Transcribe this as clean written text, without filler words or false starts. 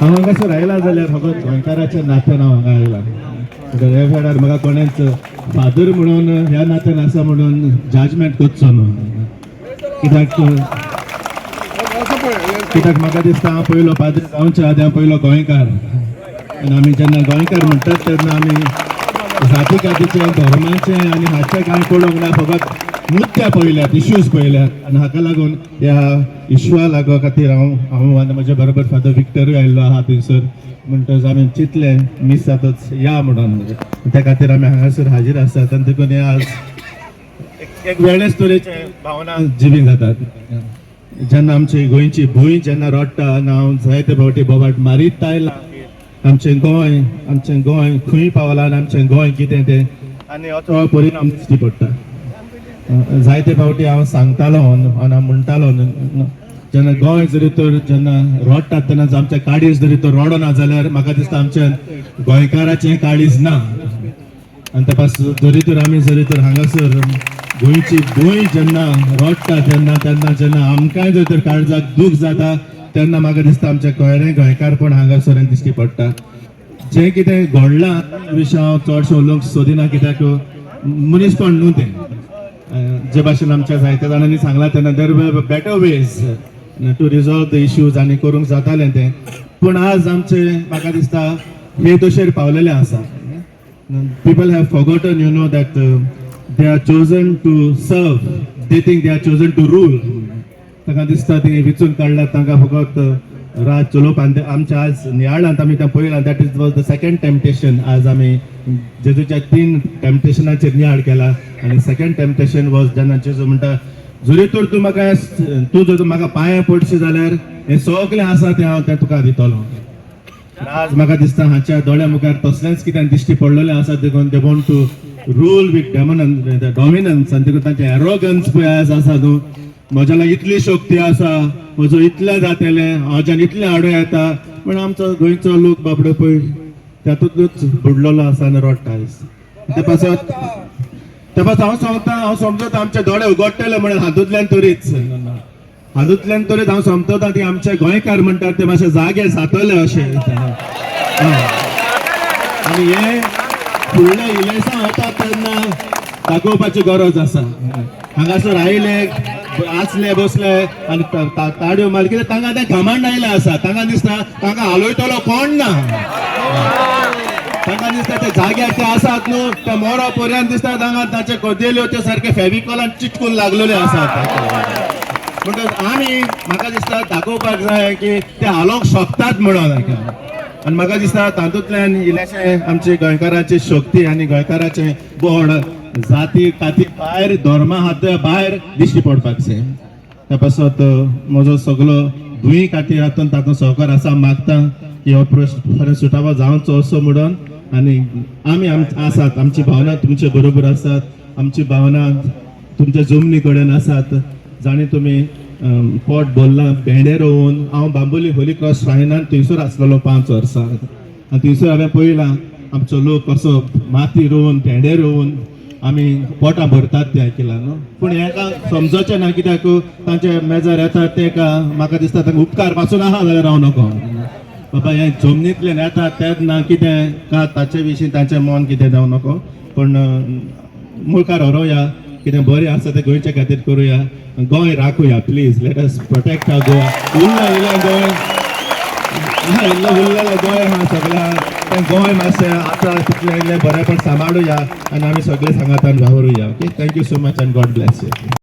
हांव हांगासर आयला जाल्यार फकत गोंयकाराच्या नात्यान हांव हांगा आयला. ह्या वेळार म्हाका कोणेंच फादर म्हणून ह्या नात्यान आसा म्हणून जजमेंट करचो न्हू. कित्याक म्हाका दिसता हांव पयलो फादर जावच्या आदी हांव पयलो गोंयकार. आनी आमी जेन्ना गोंयकार म्हणटात तेन्ना आमी जाती कातीचे धर्माचे आनी हाचे कांय पळोवंक ना, फकत मुद्दे पळयल्यात, इश्यूज पळयल्यात. आनी हाका लागून ह्या इश्यूआ लागो खातीर हांव आनी म्हजे बरोबर फादर विक्टरूय आयिल्लो आहा थंयसर. म्हणटच आमी चिंतलें मिस जातच या म्हणून, त्या खातीर आमी हांगासर हाजीर आसात. आनी देखून हे आज एक वेगळेच तरेचे भावना जिवीक जातात. जेन्ना आमची गोंयची भूंय जेन्ना रडटा आनी हांव जायते फावटी बोवाट मारीत आयलां आमचें गोंय खंय पावलां आनी आमचें गोंय कितें तें, आनी हो परिणाम दिश्टी पडटा. जायते फावटी हांव सांगतालो आनी हांव म्हणटालो जेन्ना गोंय जरी तर जेन्ना रडटा तेन्ना आमचे काळीज जरी तर रडना जाल्यार म्हाका दिसता आमच्या गोंयकाराचें काळीज ना. आनी त्या जरी तर हांगासर गोंयची भूंय जेन्ना रडटा जेन्ना आमकांय जर तर काळजाक दूख जाता तेन्ना म्हाका दिसता आमचे गोंयकारपण हांगासर दिश्टी पडटा. जें कितें घडलां विशीं हांव चडशें उलोवंक सोदिना, कित्याक मनीसपण न्हू तें. जे भाशेन आमच्या जायत्या जाणांनी सांगलां तेन्ना there were better ways to resolve the issues आनी करूंक जातालें तें. पूण आज आमचे म्हाका दिसता हे दोशेर पावलेले आसा. People have forgotten you know that they are chosen to serve, they think they are chosen to rule. तांकां दिसता ते विचून काडल्यात तांकां फकत राज चलोवपाक. आमच्या आज नियाळांत आमी तें पळयलां that is was the second temptation. आज आमी जेजूच्या 3 टेम्पटेशनाचेर नियाळ केला. आनी सेकंड टेम्पटेशन वॉज जेन्ना जेजू म्हणटा जरी तर तूं जर म्हाका पांयां पडशी जाल्यार हें सगळें आसा तें तुका दितलो. आज म्हाका दिसता हाच्या दोळ्या मुखार तसलेंच कितें दिश्टी पडलेलें आसा. देखून they want to rule with dominance. आनी देखून तांचे एरोगन्स पळय आज आसा न्हू. म्हज्या लागीं इतली शक्ती आसा, म्हजो इतलें जातलें, हाच्यान इतलें आडो येता. पूण आमचो गोंयचो लोक बाबडो पळय तातूंतूच बुडलेलो आसा आनी रडटा. ते पासत हांव समजता आमचे दोळे उगडटले म्हणून हातूंतल्यान तरीच हांव समजता ती आमचे गोंयकार म्हणटात ते मातशे जागे जातले अशें. आनी हे फुडले इलेक्शन वता तेन्ना दाखोवपाची गरज आसा. हांगासर आयले आसले बसले आनी ताड्यो मारले कित्याक तांकां तें घमंड आयलें आसा. तांकां दिसता तांकां हालयतलो कोण ना. तांकां दिसता ते जाग्यार ते आसात न्हू, ते मोरो पर्यंत दिसता तांकां ताचे कदेल्यो ते सारके फेविकॉलान चिटकून लागलेले आसात. म्हणटच आमी म्हाका दिसता दाखोवपाक जाय की ते हालोवंक शकतात म्हणून. आनी म्हाका दिसता तातूंतल्यान इल्लेशें आमची गोंयकाराची शक्ती आनी गोंयकाराचें बोड जाती काती भायर धर्मा हात भायर दिश्टी पडपाक जाय. त्या पासत म्हजो सगळो भूंय खातीर हातूंत तातूंत सहकार आसा. मागता की हो प्रश्न सुटावो जावचो असो म्हणून. आनी आमी आसात, आमची भावना तुमचे बरोबर आसात, आमची भावना तुमच्या जमनी कडेन आसात. जाणी तुमी पोट भरलां भेंडे रोवन. हांव बांबोली होली क्रॉस श्रायनांत थंयसर आसलेलो 5 वर्सां. आनी थंयसर हांवें पळयलां आमचो लोक कसो माती रोवन भेंडे रोवन आमी पोटां भरतात तें आयकलां न्हू. पूण हेका समजोचें ना, कित्याक तांचे मेजार येतात तेका म्हाका दिसता तांकां उपकार पासून आहा जाल्यार राव नको. बाबा हे जमनींतल्यान येतात तेच ना कितें का ताचे विशीं तांचें मन कितें जावं नको. पण मुखार व्हरोया, कितें बरें आसा तें गोंयच्या खातीर करुया. Goa राखुया please. Let us protect आवर गोवा. उरलेलें गोंय उरलेलें गोंय हा सगळ्या तें गोंय मातशें आसा तितलें इल्लें बरेंपण सांबाळुया आनी आमी सगळे सांगातान वावरुया. Okay, thank you so much and God bless you.